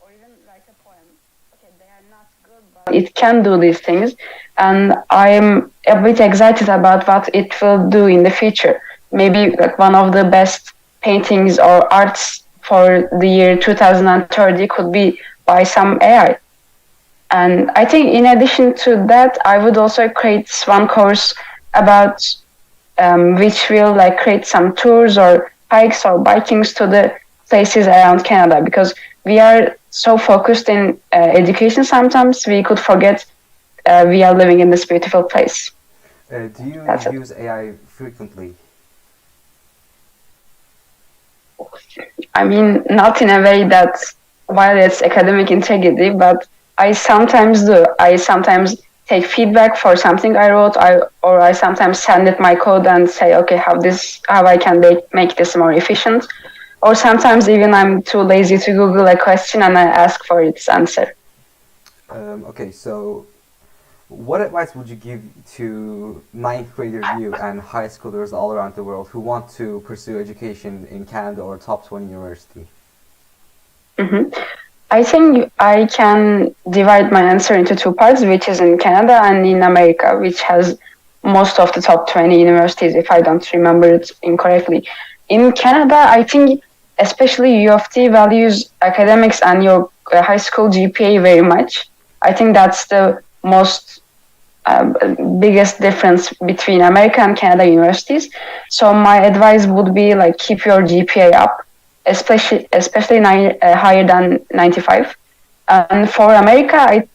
or even write a poem. Okay, they are not good, but it can do these things, and I'm a bit excited about what it will do in the future. Maybe like one of the best paintings or arts for the year 2030 could be by some AI. And I think in addition to that, I would also create one course about which will like create some tours or hikes or bikings to the places around Canada, because we are so focused in education sometimes we could forget we are living in this beautiful place. Do you That's it. use AI frequently? I mean, not in a way that violates academic integrity, but I sometimes do. I sometimes take feedback for something I wrote, or I sometimes send it my code and say, okay, how I can make this more efficient. Or sometimes even I'm too lazy to Google a question and I ask for its answer. Okay, so what advice would you give to ninth graders you and high schoolers all around the world who want to pursue education in Canada or top 20 university? Mm-hmm. I think I can divide my answer into two parts, which is in Canada and in America, which has most of the top 20 universities, if I don't remember it incorrectly. In Canada, I think especially U of T values academics and your high school GPA very much. I think that's the most biggest difference between America and Canada universities. So my advice would be like keep your GPA up, especially higher than 95. And for America, I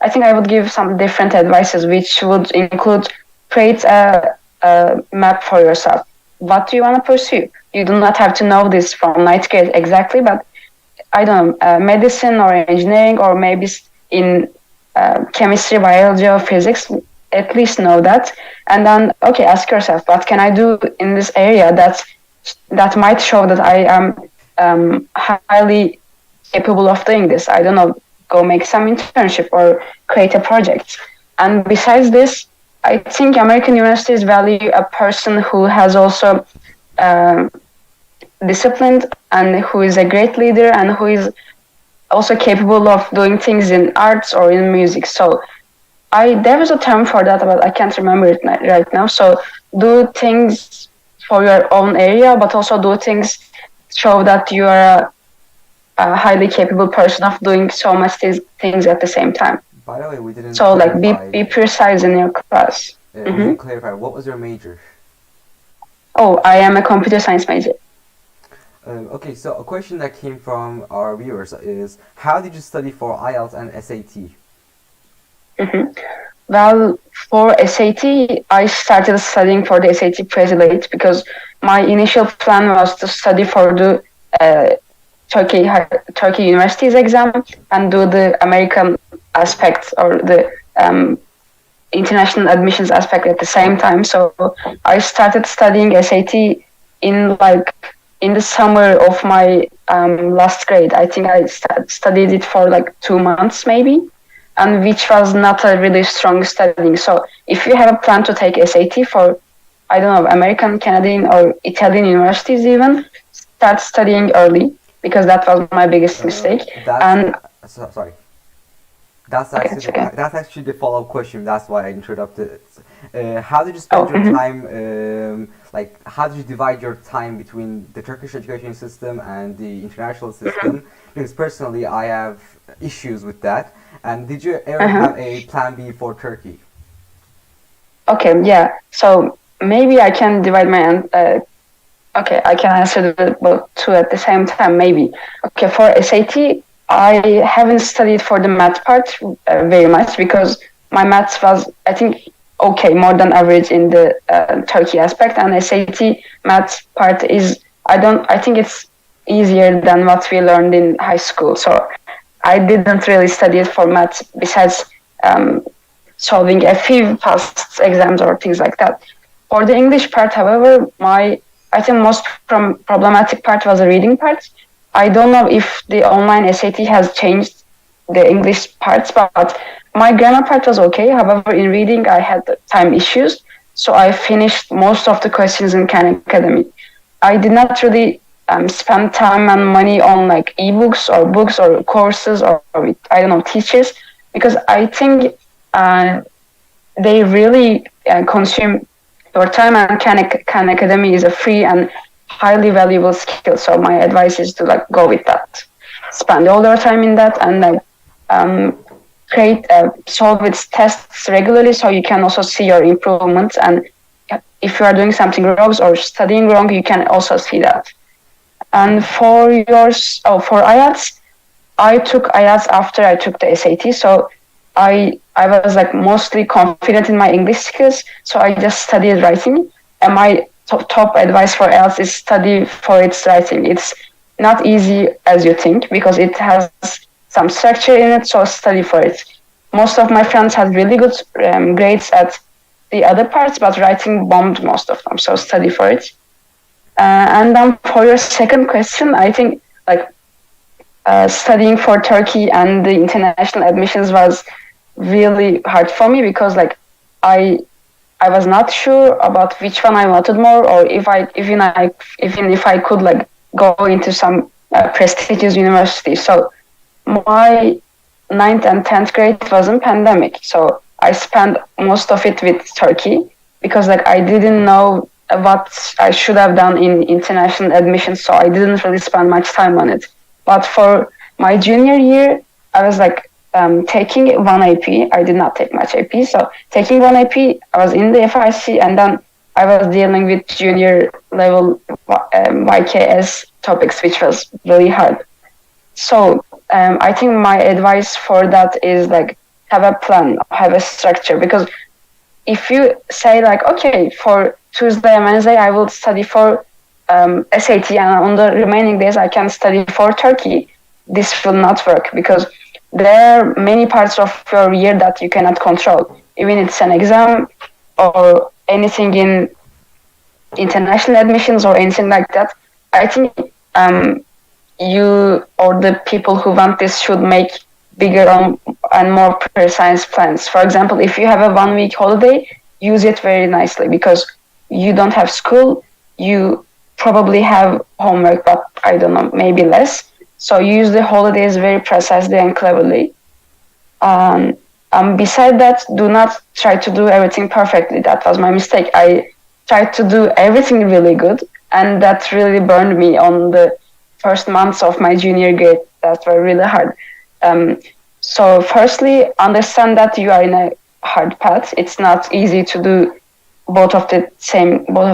think I would give some different advices, which would include create a map for yourself. What do you want to pursue? You do not have to know this from ninth grade exactly, but I don't know, medicine or engineering, or maybe in chemistry, biology, or physics, at least know that. And then, okay, ask yourself, what can I do in this area that might show that I am highly capable of doing this? I don't know, go make some internship or create a project. And besides this, I think American universities value a person who has also uh, disciplined and who is a great leader and who is also capable of doing things in arts or in music. So there was a term for that, but I can't remember it right now. So do things for your own area, but also do things show that you are a highly capable person of doing so much things at the same time. By the way, we didn't So like clarify. be precise in your class. We didn't clarify. What was your major? Oh, I am a computer science major. Okay, so a question that came from our viewers is, how did you study for IELTS and SAT? Well, for SAT, I started studying for the SAT pretty late because my initial plan was to study for the Turkey universities exam and do the American aspect or the international admissions aspect at the same time. So I started studying SAT in the summer of my last grade. I think I studied it for like 2 months maybe, and which was not a really strong studying. So if you have a plan to take SAT for, I don't know, American, Canadian, or Italian universities even, start studying early, because that was my biggest mistake. Sorry. That's actually Okay. that's actually the follow-up question. That's why I interrupted. How did you spend your time? Like, how did you divide your time between the Turkish education system and the international system? Because personally, I have issues with that. And did you ever have a plan B for Turkey? Okay, yeah. So maybe I can divide my okay, I can answer both two at the same time, maybe. Okay, for SAT, I haven't studied for the math part very much because my maths was, I think, okay, more than average in the Turkey aspect, and SAT math part is, I think it's easier than what we learned in high school. So I didn't really study it for maths besides solving a few past exams or things like that. For the English part, however, I think most problematic part was the reading part. I don't know if the online SAT has changed the English parts, but my grammar part was okay. However, in reading, I had time issues, so I finished most of the questions in Khan Academy. I did not really spend time and money on like ebooks or books or courses or with, I don't know, teachers, because I think they really consume your time, and Khan Academy is a free and highly valuable skill. So my advice is to like go with that, spend all your time in that, and like create solve its tests regularly, so you can also see your improvements. And if you are doing something wrong or studying wrong, you can also see that. And for for IELTS, I took IELTS after I took the SAT, so I was like mostly confident in my English skills, so I just studied writing. And my top advice for IELTS is study for its writing. It's not easy as you think because it has some structure in it, so study for it. Most of my friends had really good grades at the other parts, but writing bombed most of them, so study for it. And then for your second question, I think like studying for Turkey and the international admissions was really hard for me because like I was not sure about which one I wanted more, or even if I could like go into some prestigious university. So my ninth and 10th grade was in pandemic, so I spent most of it with Turkey because like I didn't know what I should have done in international admissions, so I didn't really spend much time on it. But for my junior year, I was like taking one AP. I did not take much AP, so taking one AP, I was in the FIC, and then I was dealing with junior level YKS topics, which was really hard. So I think my advice for that is like have a plan, have a structure, because if you say like, okay, for Tuesday and Wednesday I will study for SAT, and on the remaining days I can study for Turkey, this will not work because there are many parts of your year that you cannot control. Even it's an exam or anything in international admissions or anything like that. I think you or the people who want this should make bigger and more precise plans. For example, if you have a 1 week holiday, use it very nicely because you don't have school, you probably have homework, but I don't know, maybe less. So use the holidays very precisely and cleverly. Beside that, do not try to do everything perfectly. That was my mistake. I tried to do everything really good, and that really burned me on the first months of my junior grade that were really hard. So firstly, understand that you are in a hard path. It's not easy to do both of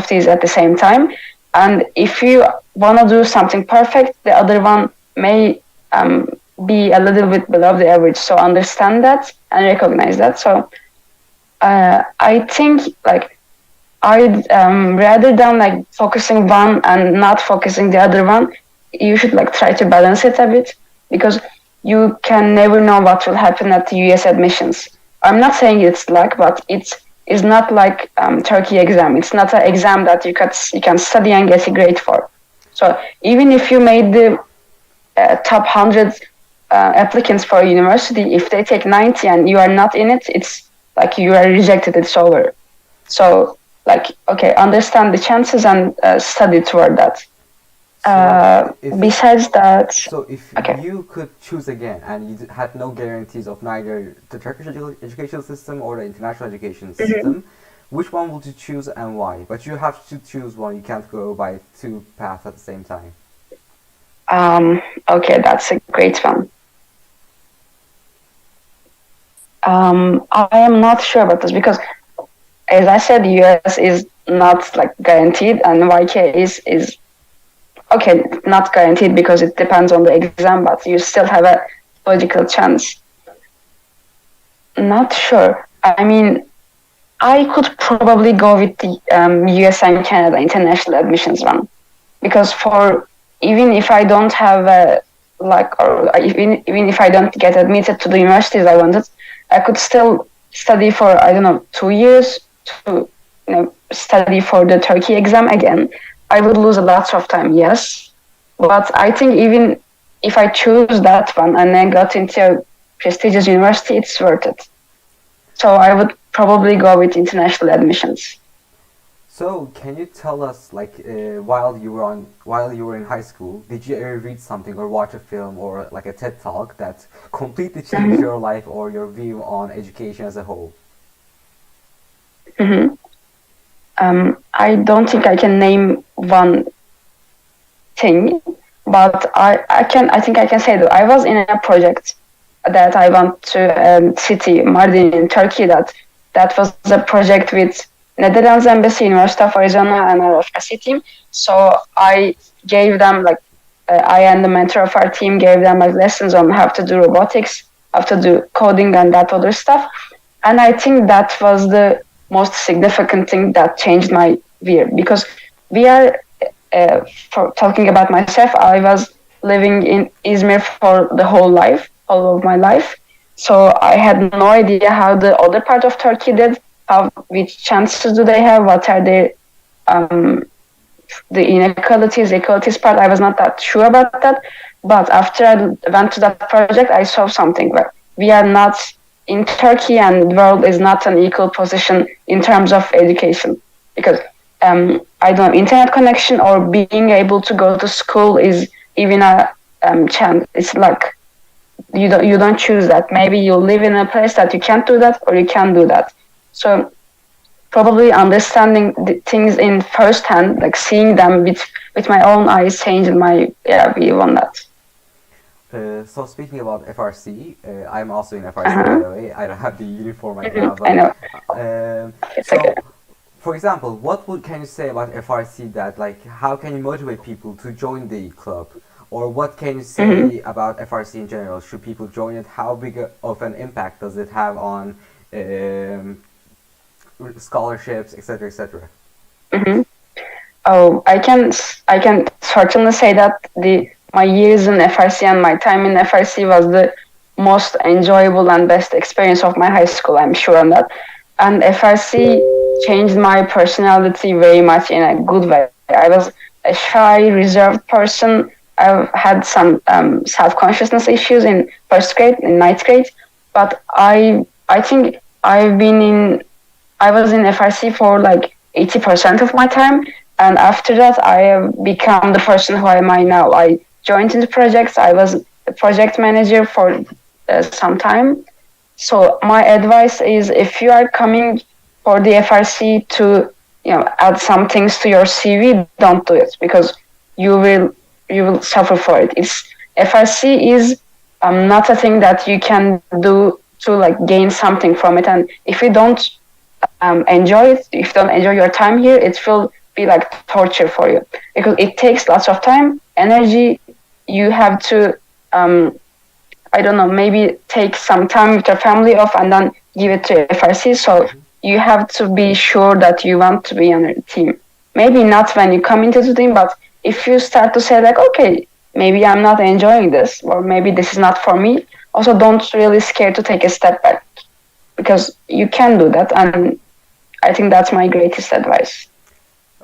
these at the same time. And if you want to do something perfect, the other one may be a little bit below the average. So understand that and recognize that. So I think like I'd rather than like focusing one and not focusing the other one, you should like try to balance it a bit because you can never know what will happen at the US admissions. I'm not saying it's luck, but it's not like Turkey exam. It's not an exam that you can study and get a grade for. So even if you made the top 100 applicants for a university, if they take 90 and you are not in it, it's like you are rejected. It's over. So like, okay, understand the chances and study toward that. Besides that, so if you could choose again and you had no guarantees of neither the Turkish educational system or the international education system, which one would you choose and why? But you have to choose one. You can't go by two paths at the same time. Okay, that's a great one. I am not sure about this because, as I said, US is not like guaranteed, and YK is okay, not guaranteed because it depends on the exam, but you still have a logical chance. Not sure. I mean, I could probably go with the US and Canada international admissions one because for even if I don't have or even if I don't get admitted to the universities I wanted, I could still study for I don't know 2 years to study for the Turkey exam again. I would lose a lot of time, yes, but I think even if I choose that one and then got into a prestigious university, it's worth it. So I would probably go with international admissions. So, can you tell us, like, while you were in high school, did you ever read something or watch a film or like a TED talk that completely changed Hmm. your life or your view on education as a whole? Hmm. I don't think I can name one thing, but I think I can say that I was in a project that I went to city Mardin in Turkey. That was a project with Netherlands Embassy, University of Arizona, and our FSC team. So I gave them like I and the mentor of our team gave them like lessons on how to do robotics, how to do coding, and that other stuff. And I think that was the most significant thing that changed my view because we are for talking about myself, I was living in Izmir for the whole life, all of my life. So I had no idea how the other part of Turkey did, how which chances do they have, what are their um, the inequalities, equalities part. I was not that sure about that. But after I went to that project, I saw something where we are not in Turkey and the world is not an equal position in terms of education. Because I don't know, internet connection or being able to go to school is even a chance. It's like you don't choose that. Maybe you live in a place that you can't do that or you can do that. So probably understanding the things in first hand, like seeing them with my own eyes, changed my view on that. So speaking about FRC, I'm also in FRC by Uh-huh. the way. I don't have the uniform right Hmm. now, I but know. It's okay. so for example, what would can you say about FRC that like how can you motivate people to join the club, or what can you Hmm. say about FRC in general? Should people join it? How big of an impact does it have on um, scholarships, etc., etc.? Hmm. Oh, I can certainly say that the my years in FRC and my time in FRC was the most enjoyable and best experience of my high school. I'm sure on that. And FRC changed my personality very much in a good way. I was a shy, reserved person. I've had some self-consciousness issues in first grade, in ninth grade, but I think I was in FRC for like 80% of my time. And after that, I have become the person who am I now. I joined into projects. I was the project manager for some time. So my advice is if you are coming for the FRC to add some things to your CV, don't do it because you will you will suffer for it. It's FRC is not a thing that you can do to like gain something from it. And if you don't enjoy it, if you don't enjoy your time here, it will be like torture for you because it takes lots of time, energy. You have to um, I don't know, maybe take some time with your family off and then give it to FRC. So Mm-hmm. you have to be sure that you want to be on a team. Maybe not when you come into the team, but if you start to say like, okay, maybe I'm not enjoying this, or maybe this is not for me. Also, don't really scared to take a step back because you can do that, and I think that's my greatest advice.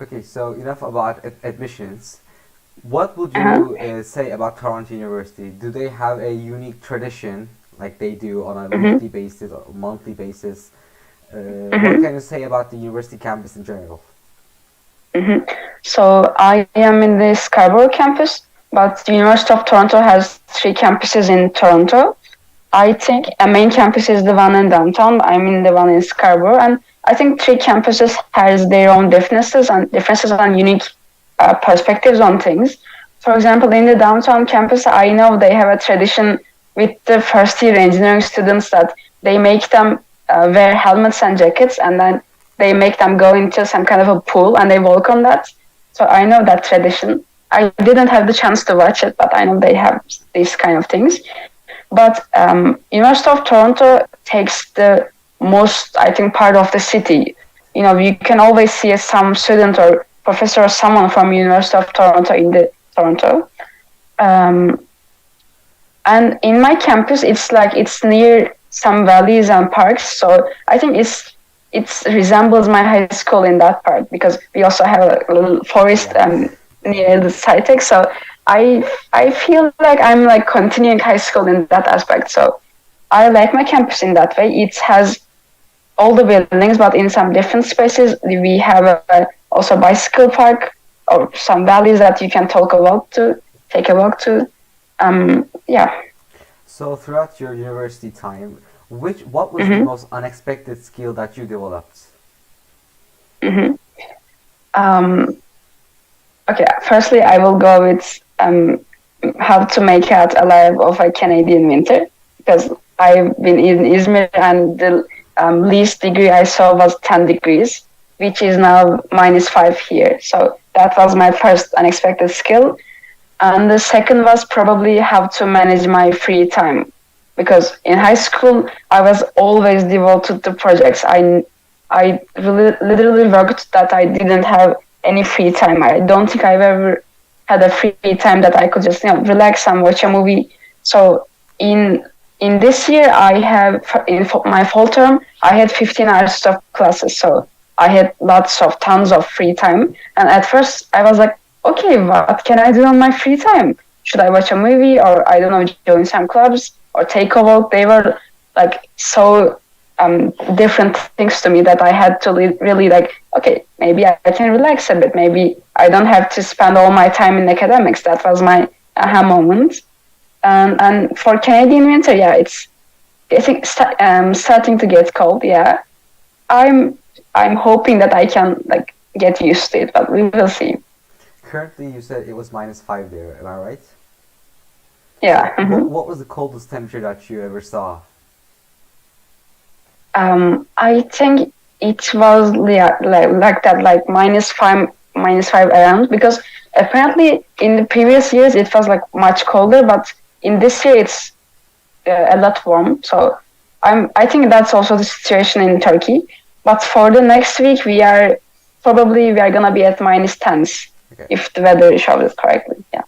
Okay, so enough about admissions. What would Uh-huh. you say about Toronto University? Do they have a unique tradition like they do on a Mm-hmm. weekly basis or monthly basis? What Mm-hmm. can you say about the university campus in general? Mm-hmm. So I am in the Scarborough campus, but the University of Toronto has three campuses in Toronto. I think a main campus is the one in downtown. I'm in the one in Scarborough, and I think three campuses has their own differences and unique perspectives on things. For example, in the downtown campus, I know they have a tradition with the first year engineering students that they make them wear helmets and jackets, and then they make them go into some kind of a pool and they walk on that. So I know that tradition. I didn't have the chance to watch it, but I know they have these kind of things. But University of Toronto takes the most, I think, part of the city. You can always see some student or professor or someone from University of Toronto in the Toronto. Um, and in my campus, it's like it's near some valleys and parks. So I think it resembles my high school in that part because we also have a little forest Yeah. near the SciTech. So I feel like I'm like continuing high school in that aspect. So I like my campus in that way. It has all the buildings, but in some different spaces, we have also bicycle park or some valleys that you can take a walk to. Yeah. So throughout your university time, what was the Mm-hmm. most unexpected skill that you developed? Mm-hmm. Um, okay, firstly, I will go with how to make out alive of a Canadian winter because I've been in Izmir and the least degree I saw was 10 degrees, which is now -5 here. So that was my first unexpected skill. And the second was probably how to manage my free time. Because in high school, I was always devoted to projects. I really, literally worked that I didn't have any free time. I don't think I've ever had a free time that I could just relax and watch a movie. So in in this year, I have in my fall term, I had 15 hours of classes. So I had tons of free time. And at first, I was like, okay, what can I do on my free time? Should I watch a movie or I don't know, join some clubs or take a walk? They were like so different things to me that I had to really like, okay, maybe I can relax a bit. Maybe I don't have to spend all my time in academics. That was my aha moment. And for Canadian winter, yeah, it's I think starting to get cold. Yeah, I'm I'm hoping that I can like get used to it, but we will see. Currently, you said it was -5 there. Am I right? So Yeah. Mm-hmm. what was the coldest temperature that you ever saw? I think it was like that, like -5 around, because apparently in the previous years it was like much colder, but in this year it's a lot warm. So I think that's also the situation in Turkey. But for the next week, we are gonna be at -10s Okay. if the weather shows it correctly. Yeah.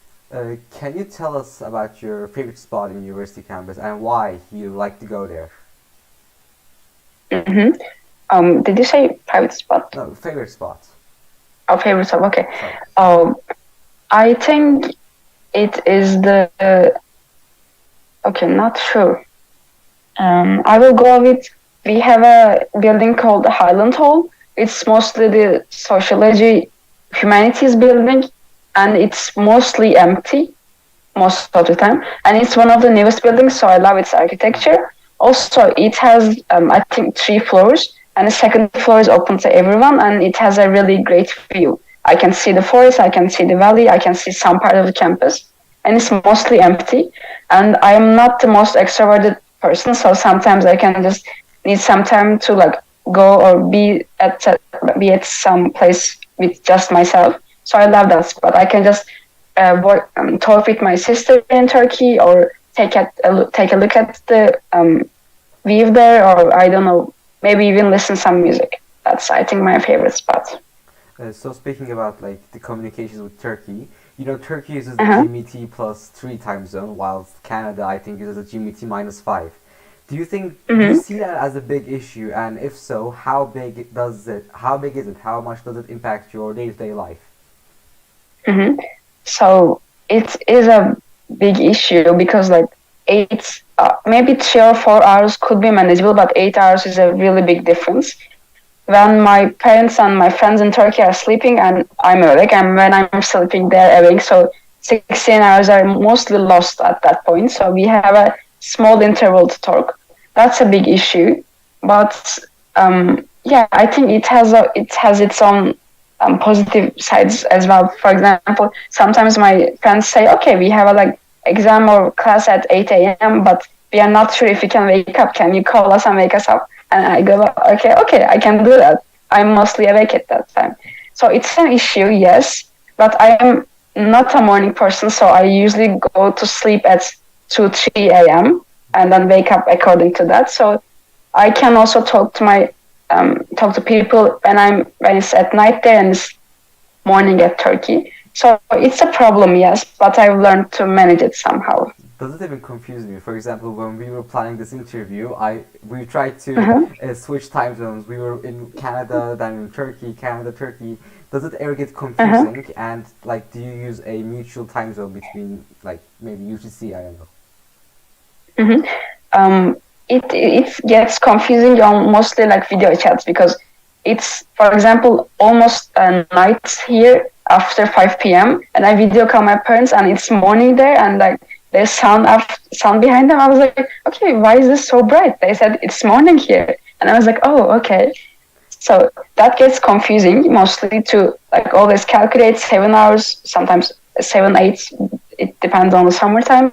Can you tell us about your favorite spot in university campus and why you like to go there? Mm-hmm. Did you say private spot? No, favorite spot. Our favorite spot. Okay. Sorry. I think it is the. Okay, not sure. I will go with. We have a building called the Highland Hall. It's mostly the sociology, humanities building, and it's mostly empty most of the time. And it's one of the newest buildings, so I love its architecture. Also, it has, I think, 3 floors, and the second floor is open to everyone, and it has a really great view. I can see the forest, I can see the valley, I can see some part of the campus, and it's mostly empty. And I'm not the most extroverted person, so sometimes I can just need some time to like go or be at some place with just myself. So I love that spot. I can just talk with my sister in Turkey, or take a look at the view there, or I don't know, maybe even listen some music. That's I think my favorite spot. So speaking about like the communications with Turkey, Turkey uses the Uh-huh. GMT +3 time zone, whilst Canada I think uses the GMT -5. Do you Mm-hmm. see that as a big issue? And if so, how big is it? How much does it impact your day-to-day life? Mm-hmm. So it is a big issue because like maybe 3 or 4 hours could be manageable, but 8 hours is a really big difference. When my parents and my friends in Turkey are sleeping and I'm awake, and when I'm sleeping, they're awake. So 16 hours are mostly lost at that point. So we have a small interval to talk. That's a big issue. But yeah, I think it has its own positive sides as well. For example, sometimes my friends say, "Okay, we have a like exam or class at 8 a.m., but we are not sure if we can wake up. Can you call us and wake us up?" And I go, okay, I can do that. I'm mostly awake at that time. So it's an issue, yes, but I am not a morning person, so I usually go to sleep at 2, 3 a.m. and then wake up according to that. So I can also talk to people when it's at night there and it's morning at Turkey. So it's a problem, yes, but I've learned to manage it somehow. Does it even confuse me? For example, when we were planning this interview, we tried to Uh-huh. switch time zones. We were in Canada, then in Turkey, Canada, Turkey. Does it ever get Uh-huh. confusing? And like, do you use a mutual time zone between like maybe UTC? I don't know. Mm-hmm. It gets confusing on mostly like video chats because it's, for example, almost night here after 5 p.m. and I video call my parents and it's morning there and like there's sun behind them. I was like, okay, why is this so bright? They said it's morning here, and I was like, oh, okay. So that gets confusing mostly to like always calculate 7 hours, sometimes 7, 8. It depends on the summertime.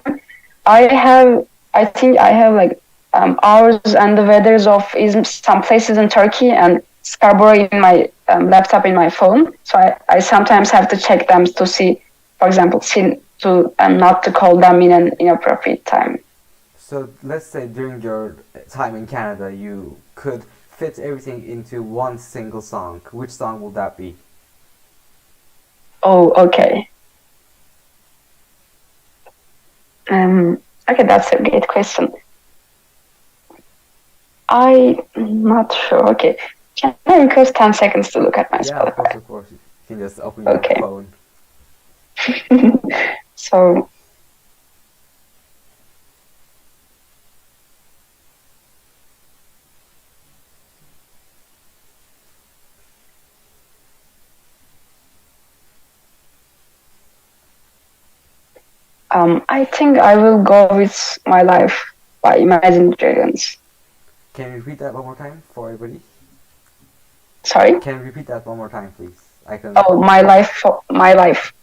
I think I have like hours and the weathers of some places in Turkey and Scarborough in my laptop in my phone. So I sometimes have to check them to see, for example, to not to call them in an inappropriate time. So let's say during your time in Canada, you could fit everything into one single song. Which song will that be? Oh, okay. Okay, that's a great question. I'm not sure. Okay. Can I request 10 seconds to look at my Yeah, Spotify? of course. You can just open your Okay. phone. So, I think I will go with My Life by Imagine Dragons. Can you repeat that one more time for everybody? Sorry? Can you repeat that one more time, please? I can. Oh, My Life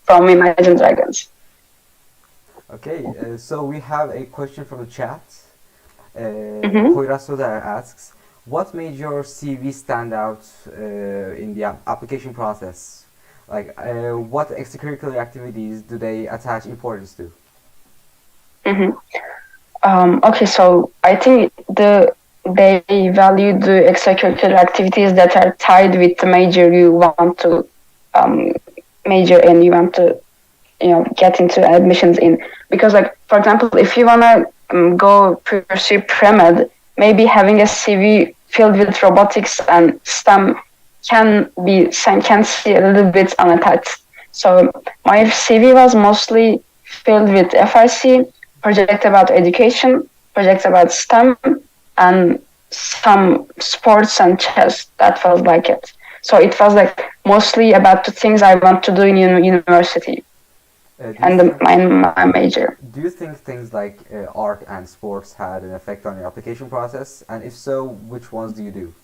from Imagine Dragons. Okay, so we have a question from the chat. Mm-hmm. Poyraz Soder asks, what made your CV stand out in the application process? Like, what extracurricular activities do they attach importance to? Mm-hmm. Okay, so I think they value the extracurricular activities that are tied with the major you want to um, major and you want to get into admissions in, because like for example if you want to go pursue pre-med, maybe having a CV filled with robotics and STEM can see a little bit unattached. So my CV was mostly filled with FIC, project about education, projects about STEM, and some sports and chess. That felt like it. So it was like mostly about the things I want to do in university and my major. Do you think things like art and sports had an effect on your application process? And if so, which ones do you do?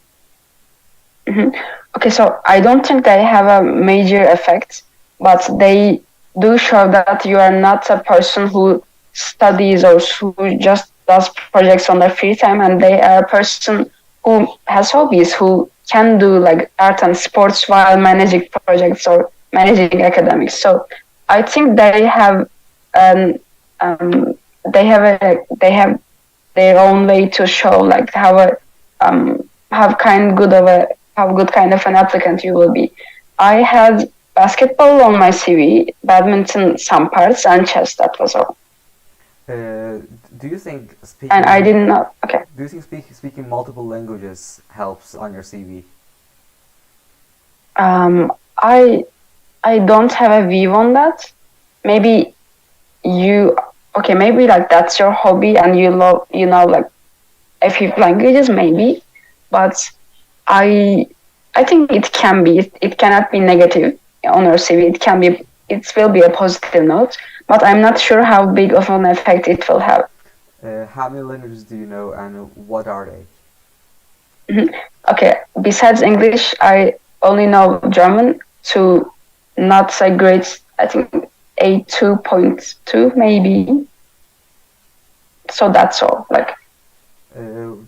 Mm-hmm. Okay, so I don't think they have a major effect, but they do show that you are not a person who studies or who just does projects on their free time, and they are a person who has hobbies, who can do like art and sports while managing projects or managing academics. So I think they have um, they have their own way to show like how good kind of an applicant you will be. I had basketball on my CV, badminton some parts, and chess. That was all. Do you think speaking? And I did not. Okay. Do you think speaking multiple languages helps on your CV? I don't have a view on that. Maybe you okay? Maybe like that's your hobby and you love like a few languages maybe, but I think it can be. It cannot be negative on your CV. It can be. It will be a positive note, but I'm not sure how big of an effect it will have. How many languages do you know, and what are they? Mm-hmm. Okay. Besides English, I only know German to not a great. I think A2.2 maybe. So that's all. Like.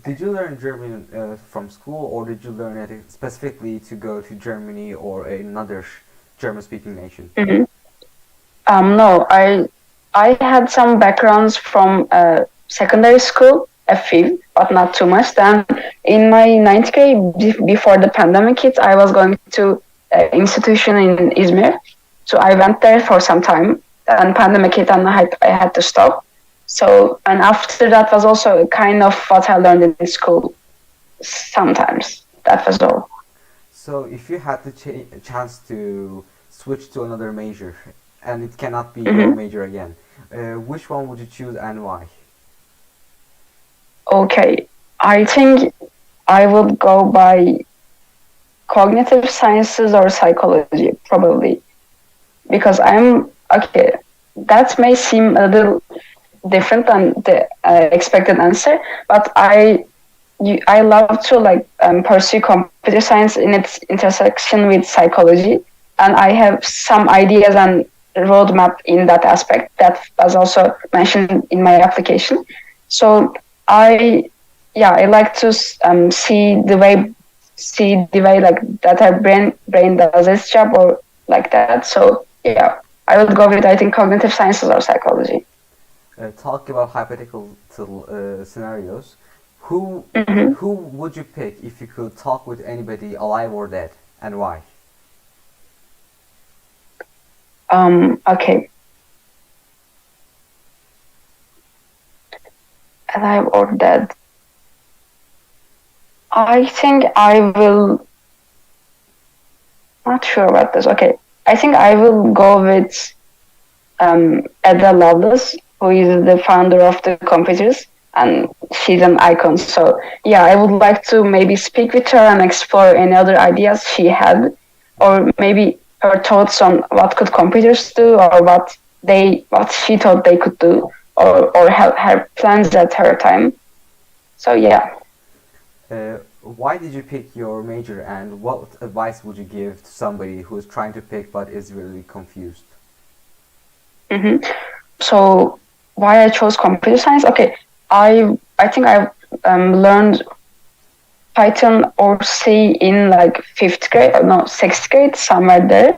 Did you learn German from school, or did you learn it specifically to go to Germany or another German-speaking nation? Mm-hmm. No, I had some backgrounds from secondary school, a few, but not too much. Then in my ninth grade, before the pandemic hit, I was going to an institution in Izmir. So I went there for some time, and pandemic hit, and I had to stop. So, and after that was also kind of what I learned in school. Sometimes that was all. So, if you had the chance to switch to another major, and it cannot be Mm-hmm. your major again, which one would you choose and why? Okay, I think I would go by cognitive sciences or psychology, probably. Because okay, that may seem a little different than the expected answer, but I love to like pursue computer science in its intersection with psychology, and I have some ideas and roadmap in that aspect that was also mentioned in my application. So I, yeah, I like to see the way like that our brain does its job or like that. So yeah, I would go with I think cognitive sciences or psychology. Talk about hypothetical scenarios. Who Mm-hmm. who would you pick if you could talk with anybody alive or dead, and why? Okay, alive or dead. I think I will. Not sure about this. Okay, I think I will go with Ada Lovelace, who is the founder of the computers, and she's an icon. So yeah, I would like to maybe speak with her and explore any other ideas she had, or maybe her thoughts on what could computers do, or what she thought they could do, or her plans at her time. So yeah. Why did you pick your major, and what advice would you give to somebody who is trying to pick but is really confused? hmm So why I chose computer science? Okay, I think I've learned Python or C in like fifth grade, no, sixth grade, somewhere there.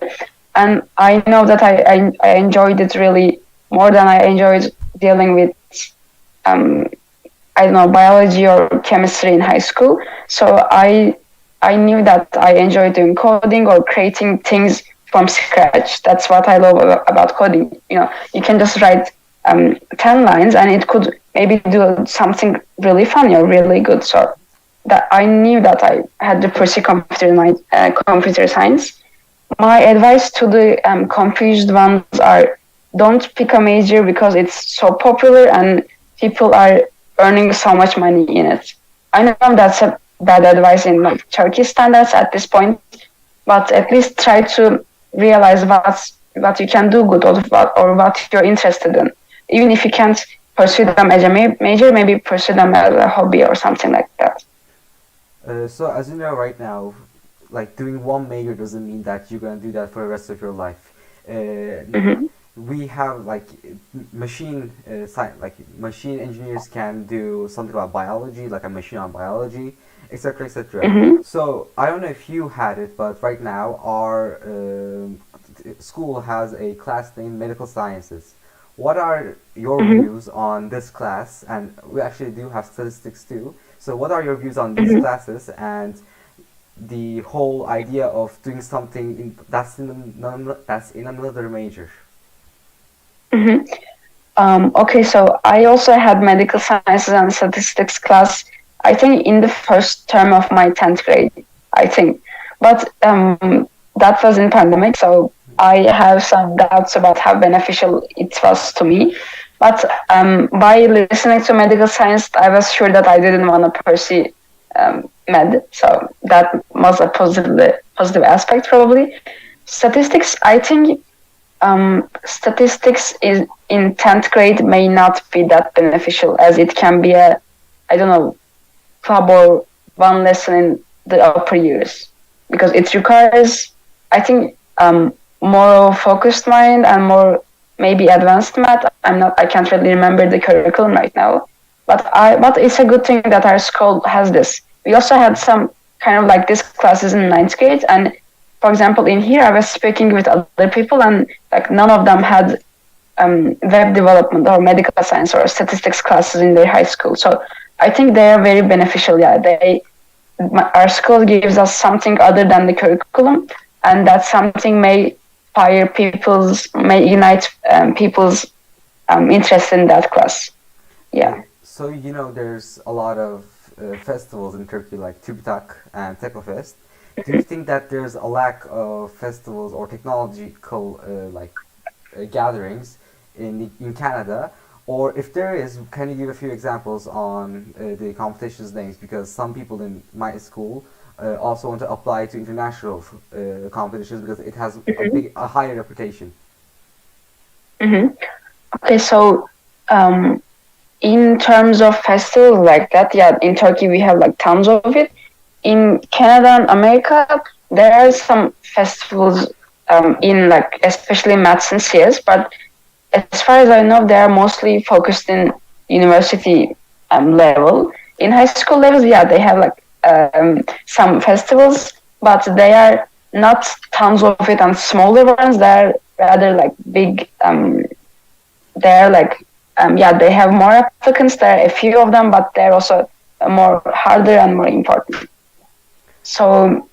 And I know that I enjoyed it really more than I enjoyed dealing with, um, I don't know, biology or chemistry in high school. So I knew that I enjoyed doing coding or creating things from scratch. That's what I love about coding. You know, you can just write 10 lines and it could maybe do something really funny or really good. So that I knew that I had to pursue computer science. My advice to the confused ones are don't pick a major because it's so popular and people are earning so much money in it. I know that's a bad advice in like Turkish standards at this point, but at least try to realize what you can do good or what you're interested in. Even if you can't pursue them as a major, maybe pursue them as a hobby or something like that. So as you know right now, like doing one major doesn't mean that you're gonna do that for the rest of your life. Mm-hmm. We have like machine engineers can do something about biology, like a machine on biology, etc., etc. Mm-hmm. So I don't know if you had it, but right now our school has a class named medical sciences. What are your Mm-hmm. views on this class? And we actually do have statistics too. So what are your views on these Mm-hmm. classes and the whole idea of doing something that's in another major? Mm-hmm. Okay, so I also had medical sciences and statistics class, I think, in the first term of my 10th grade, I think. But that was in pandemic, so I have some doubts about how beneficial it was to me. But by listening to medical science, I was sure that I didn't want to pursue med, so that was a positive aspect probably. Statistics, I think statistics is in 10th grade may not be that beneficial as it can be a, I don't know, club or one lesson in the upper years because it requires, I think, more focused mind and more maybe advanced math. I can't really remember the curriculum right now, but it's a good thing that our school has this. We also had some kind of like this classes in ninth grade, and for example, in here I was speaking with other people, and like none of them had web development or medical science or statistics classes in their high school. So I think they are very beneficial. Yeah, our school gives us something other than the curriculum, and that something may ignite people's interest in that class. Yeah. So you know, there's a lot of festivals in Turkey like TÜBİTAK and Teknofest. Do you think that there's a lack of festivals or technological gatherings in Canada? Or if there is, can you give a few examples on the competitions names? Because some people in my school also want to apply to international competitions because it has Mm-hmm. a higher reputation. Mm-hmm. Okay, so in terms of festivals like that, yeah, in Turkey we have like tons of it. In Canada and America, there are some festivals in like especially maths and CS, but as far as I know, they are mostly focused in university level. In high school levels, yeah, they have like some festivals, but they are not tons of it and smaller ones. They're rather like big. They're like yeah, they have more applicants. There are a few of them, but they're also more harder and more important. So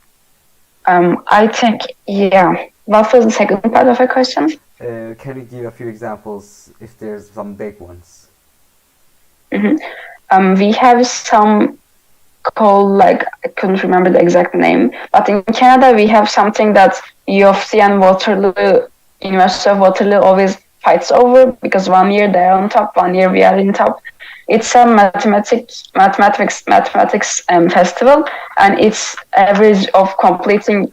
I think yeah. What was the second part of your question? Can you give a few examples if there's some big ones? Mm-hmm. We have some called like I couldn't remember the exact name, but in Canada we have something that U of C and Waterloo, University of Waterloo always fights over because one year they're on top, one year we are in top. It's a mathematics festival, and its average of completing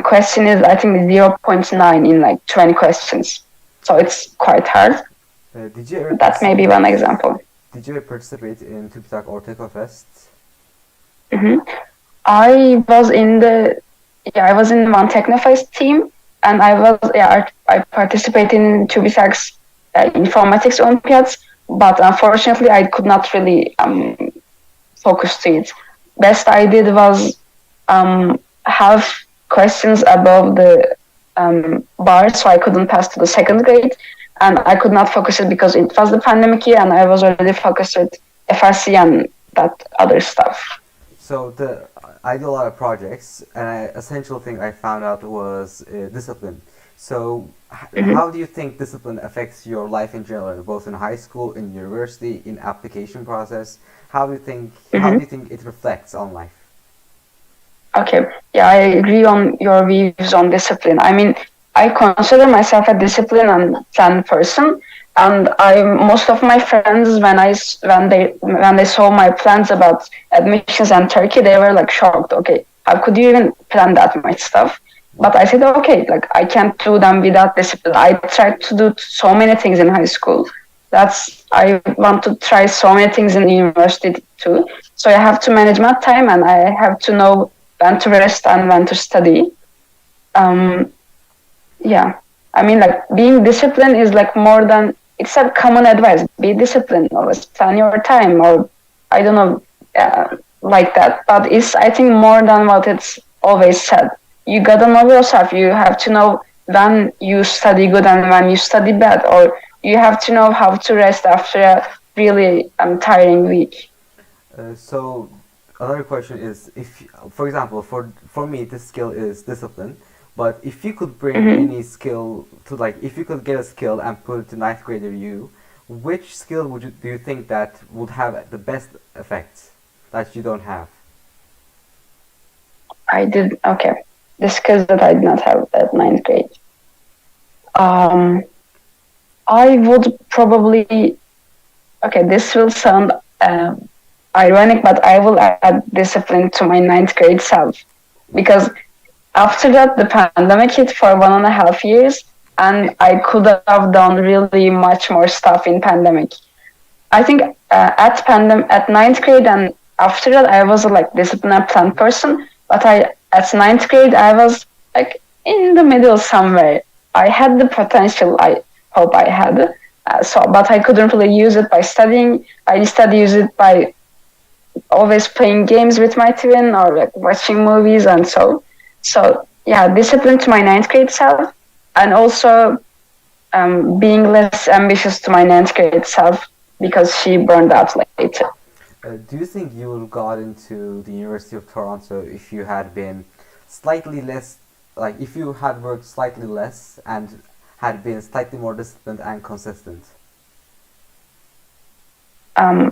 question is I think 0.9 in like 20 questions. So it's quite hard. Did you ever That may be one participate? example. Did you ever participate in TÜBİTAK Orteka Fest? Mm-hmm. I was in the I was in one Technofest team, and I participated in TÜBİTAK's informatics Olympiads, but unfortunately I could not really focus to it. Best I did was have questions above the bar, so I couldn't pass to the second grade, and I could not focus it because it was the pandemic year, and I was already focused with FRC and that other stuff. So I do a lot of projects, and essential thing I found out was discipline. So Mm-hmm. how do you think discipline affects your life in general, both in high school, in university, in application process? How do Mm-hmm. you think it reflects on life? Okay, yeah, I agree on your views on discipline. I mean, I consider myself a disciplined and planned person, and I most of my friends when they saw my plans about admissions and Turkey, they were like shocked. Okay, how could you even plan that much stuff? But I said, okay, like I can't do them without discipline. I tried to do so many things in high school. I want to try so many things in university too. So I have to manage my time, and I have to know when to rest and when to study. Um, yeah, I mean, like being disciplined is like more than it's a common advice. Be disciplined, always plan your time, or I don't know, like that. But it's I think more than what it's always said. You gotta know yourself. You have to know when you study good and when you study bad, or you have to know how to rest after a really tiring week. So another question is, if for example, for me, this skill is discipline. But if you could bring Mm-hmm. any skill to, like, if you could get a skill and put it to ninth grader you, which skill do you think that would have the best effect that you don't have? I did okay. The skills that I did not have at ninth grade. Um, I would probably okay. This will sound ironic, but I will add discipline to my ninth grade self because after that the pandemic hit for 1.5 years, and I could have done really much more stuff in pandemic. I think at ninth grade and after that I was a like disciplined planned person, but I at ninth grade I was like in the middle somewhere. I had the potential. I hope I had. But I couldn't really use it by studying. I instead use it by always playing games with my twin or like watching movies and so. So yeah, discipline to my ninth grade self, and also being less ambitious to my ninth grade self because she burned out later. Do you think you would have got into the University of Toronto if you had been slightly less, like if you had worked slightly less and had been slightly more disciplined and consistent?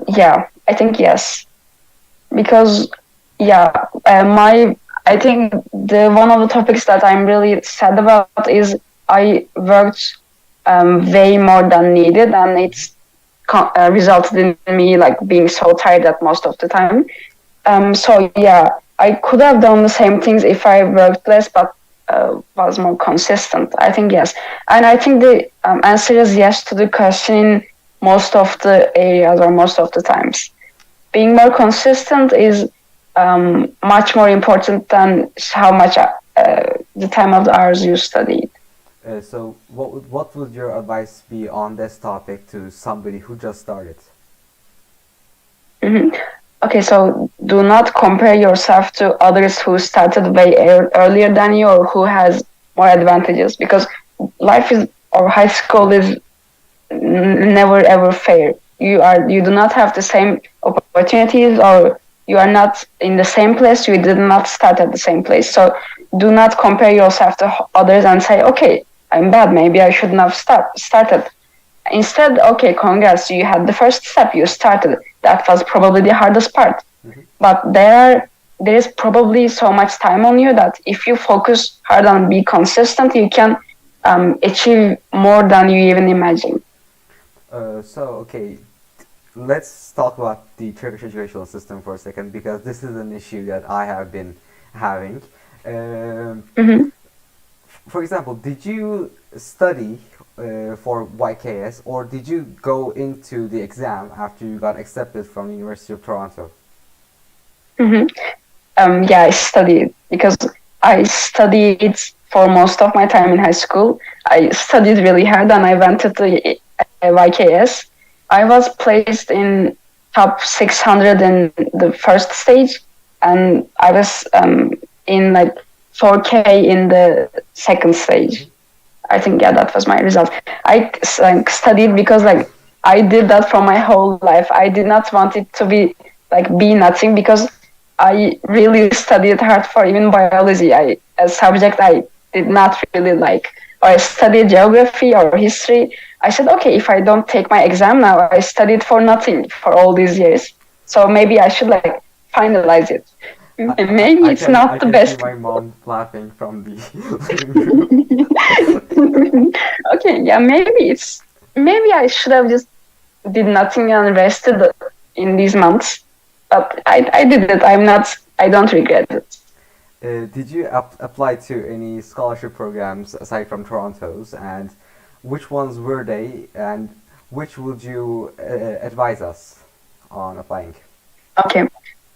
Yeah, I think yes, because yeah, my I think the one of the topics that I'm really sad about is I worked way more than needed, and it's resulted in me like being so tired at most of the time. So yeah, I could have done the same things if I worked less, but was more consistent. I think yes, and I think the answer is yes to the question in most of the areas or most of the times. Being more consistent is much more important than how much the time of the hours you studied. So what would your advice be on this topic to somebody who just started? Mm-hmm. Okay, so do not compare yourself to others who started way earlier than you or who has more advantages, because life is or high school is never ever fair. You do not have the same opportunities, or you are not in the same place. You did not start at the same place. So do not compare yourself to others and say, okay, I'm bad. Maybe I shouldn't have started. Instead, okay, congrats, you had the first step. You started. That was probably the hardest part. Mm-hmm. But there is probably so much time on you that if you focus hard and be consistent, you can achieve more than you even imagine. Okay, let's talk about the Turkish educational system for a second, because this is an issue that I have been having. Mm-hmm. For example, did you study for YKS, or did you go into the exam after you got accepted from the University of Toronto? Mm-hmm. Yeah, I studied because I studied for most of my time in high school. I studied really hard and I went to the YKS. I was placed in top 600 in the first stage, and I was in like 4K in the second stage. I think yeah, that was my result. I like studied because like I did that for my whole life. I did not want it to be nothing, because I really studied hard for even biology. A subject I did not really like. Or I studied geography or history. I said, okay, if I don't take my exam now, I studied for nothing for all these years. So maybe I should like finalize it. Maybe it's I not the can see best. my mom laughing from the living room. Okay, yeah, maybe I should have just did nothing and rested in these months. But I did it. I don't regret it. Did you apply to any scholarship programs aside from Toronto's, and which ones were they, and which would you advise us on applying? Okay,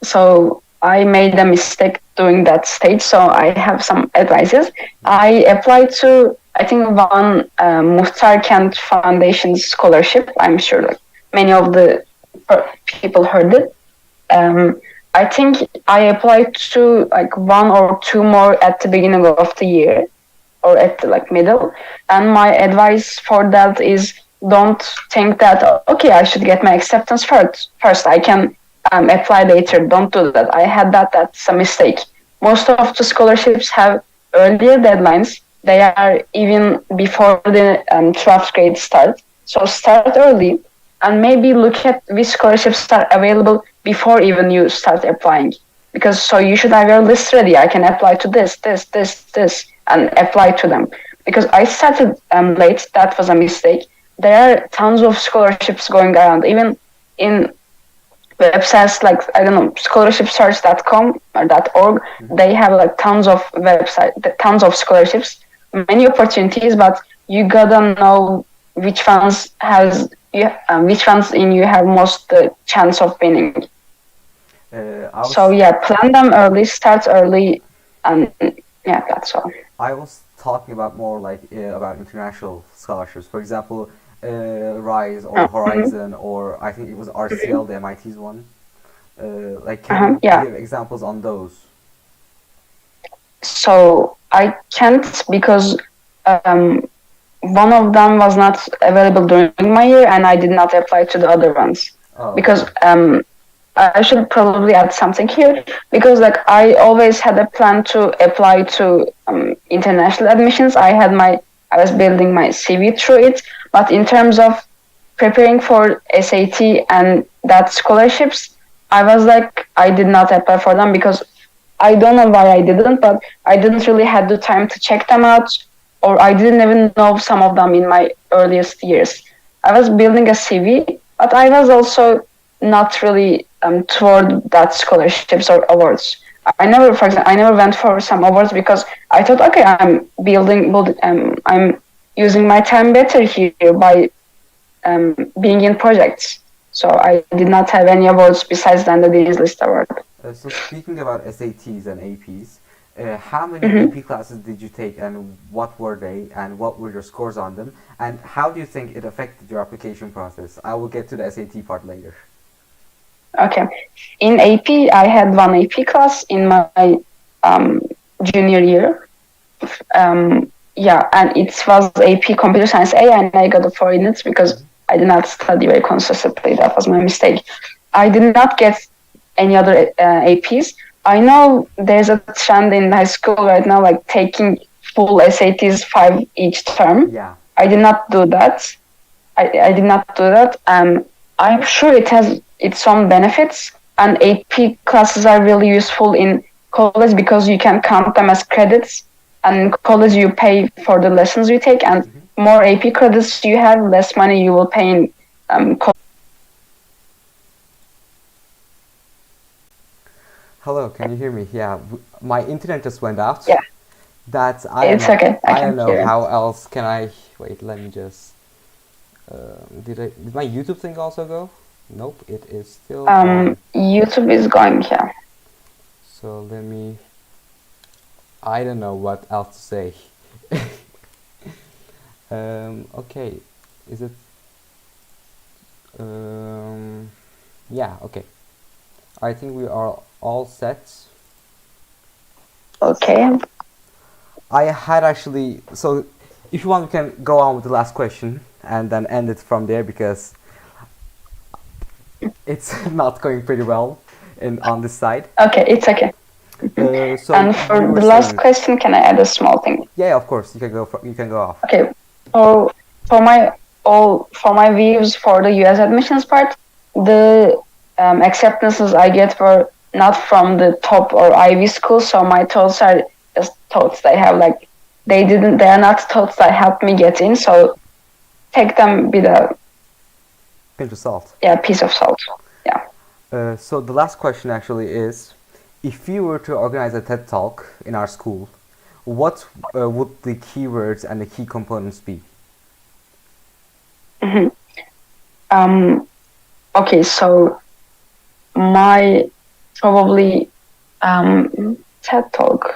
so I made a mistake during that stage, so I have some advices. I applied to, I think, one Muhtar Kent Foundation scholarship. I'm sure like many of the people heard it. Um, I think I applied to like one or two more at the beginning of the year or at the like middle. And my advice for that is don't think that okay, I should get my acceptance first. First, I can apply later. Don't do that. I had that. That's a mistake. Most of the scholarships have earlier deadlines. They are even before the 12th grade start. So start early and maybe look at which scholarships are available before even you start applying. Because so you should have your list ready. I can apply to this, and apply to them. Because I started late. That was a mistake. There are tons of scholarships going around. Even in websites like I don't know scholarshipsearch.com or .org, they have like tons of scholarships, many opportunities, but you gotta know which ones in you have most the chance of winning. So Was yeah, plan them early, start early, and yeah, that's all. I was talking about more like about international scholarships. For example, Rise or Mhm. Horizon, or I think it was RCL, the MIT's one. Can you Yeah. give examples on those? So I can't because um, one of them was not available during my year, and I did not apply to the other ones Oh, because okay. I should probably add something here, because like I always had a plan to apply to international admissions. I was building my CV through it, but in terms of preparing for SAT and that scholarships, I was like I did not apply for them because I don't know why I didn't, but I didn't really had the time to check them out, or I didn't even know some of them in my earliest years. I was building a CV, but I was also not really toward that scholarships or awards. I never, for example, I never went for some awards because I thought, okay, I'm I'm using my time better here by being in projects. So I did not have any awards besides than the Dean's List Award. So speaking about SATs and APs, how many Mm-hmm. AP classes did you take, and what were they, and what were your scores on them, and how do you think it affected your application process? I will get to the SAT part later. Okay. In AP, I had one AP class in my um, junior year. Yeah, and it was AP Computer Science A, and I got a 4 in it because I did not study very consistently. That was my mistake. I did not get any other APs. I know there's a trend in high school right now, like taking full SATs 5 each term. Yeah. I did not do that. I did not do that. I'm sure it has its own benefits, and AP classes are really useful in college because you can count them as credits. And in college, you pay for the lessons you take, and more AP credits you have, less money you will pay in college. Hello, can you hear me? Yeah, my internet just went out. Yeah, That's it's okay. I I can don't know hear. how else can I wait. Let me just. Did my YouTube thing also go? Nope, it is still on. YouTube is going here. So let me. I don't know what else to say. Okay, is it? Yeah, okay. I think we are all set. Okay. I had actually, so if you want, we can go on with the last question and then end it from there because it's not going pretty well on this side. Okay, it's okay. So And you for were the last saying, question, can I add a small thing? yeah, of course, you can go off. Okay. So for my views for the US admissions part, the acceptances I get were not from the top or Ivy schools. So my thoughts are just thoughts they have, like they are not thoughts that helped me get in. So take them with a Pinch of salt. piece of salt. Yeah. So the last question actually is, if you were to organize a TED Talk in our school, what would the keywords and the key components be? Mm-hmm. Okay, so my probably TED Talk.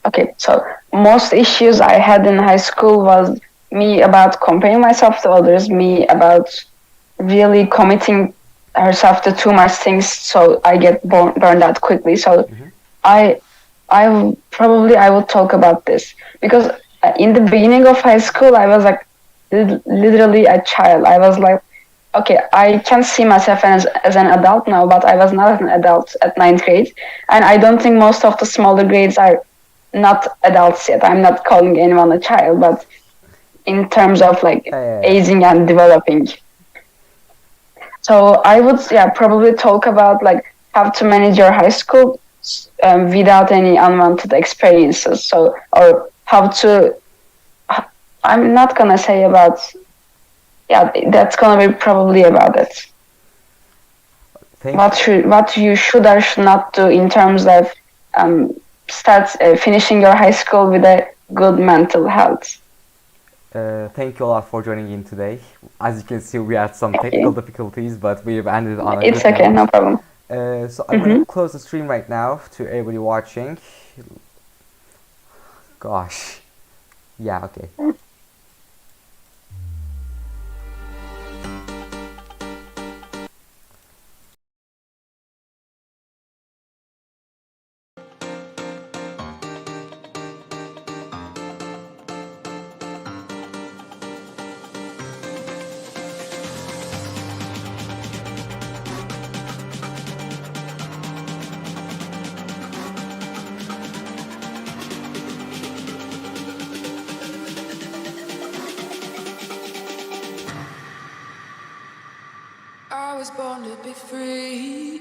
Okay, so most issues I had in high school was me about comparing myself to others, me about really committing herself to too much things, so I get burned out quickly. So I I would talk about this because in the beginning of high school I was like literally a child. I was like, okay, I can see myself as an adult now, but I was not an adult at ninth grade, and I don't think most of the smaller grades are not adults yet. I'm not calling anyone a child, but in terms of like aging and developing. So I would probably talk about like how to manage your high school without any unwanted experiences. So or how to. I'm not gonna say about. Yeah, that's gonna be probably about it. What you should or should not do in terms of start finishing your high school with a good mental health. Thank you a lot for joining in today. As you can see, we had some technical difficulties, but we've ended on a It's good okay, note. no problem. So I'm going to close the stream right now to everybody watching. Gosh. Yeah, okay. I was born to be free.